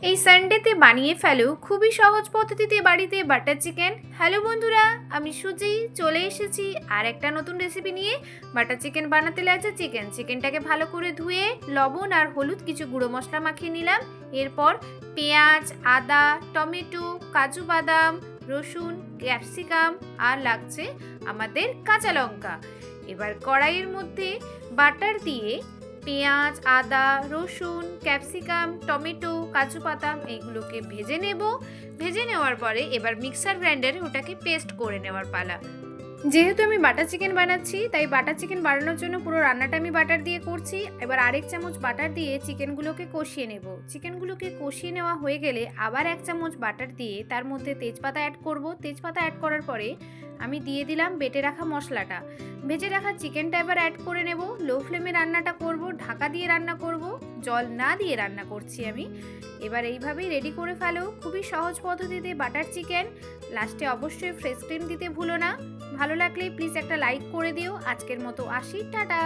এই সানডেতে বানিয়ে ফেলো খুবই সহজ পদ্ধতিতে বাড়িতে বাটার চিকেন। হ্যালো বন্ধুরা, আমি সুজি চলে এসেছি আর একটা নতুন রেসিপি নিয়ে। বাটার চিকেন বানাতে লাগছে চিকেনটাকে ভালো করে ধুয়ে লবণ আর হলুদ কিছু গুঁড়ো মশলা মাখিয়ে নিলাম। এরপর পেঁয়াজ, আদা, টমেটো, কাজু বাদাম, রসুন, ক্যাপসিকাম আর লাগছে আমাদের কাঁচা লঙ্কা। এবার কড়াইয়ের মধ্যে বাটার দিয়ে পেঁয়াজ, আদা, রসুন, ক্যাপসিকাম, টমেটো, কাজু বাদাম এইগুলোকে ভেজে নেব। ভেজে নেওয়ার পরে এবার মিক্সার গ্রাইন্ডারে ওটাকে পেস্ট করে নেওয়ার পালা। যেহেতু আমি বাটার চিকেন বানাচ্ছি তাই বাটার চিকেন বানানোর জন্য পুরো রান্নাটা আমি বাটার দিয়ে করছি। এবার আরেক চামচ বাটার দিয়ে চিকেনগুলোকে কষিয়ে নেব। চিকেনগুলোকে কষিয়ে নেওয়া হয়ে গেলে আবার এক চামচ বাটার দিয়ে তার মধ্যে তেজপাতা অ্যাড করব। তেজপাতা অ্যাড করার পরে আমি দিয়ে দিলাম বেটে রাখা মশলাটা। ভেজে রাখা চিকেনটা এবার অ্যাড করে নেব। লো ফ্লেমে রান্নাটা করব, ঢাকা দিয়ে রান্না করব, জল না দিয়ে রান্না করছি আমি। এবার এইভাবেই রেডি করে ফেলো খুবই সহজ পদ্ধতিতে বাটার চিকেন। লাস্টে অবশ্যই ফ্রেশ ক্রিম দিতে ভুলো না। ভালো লাগলে প্লিজ একটা লাইক করে দিও। আজকের মতো আসি, টাটা।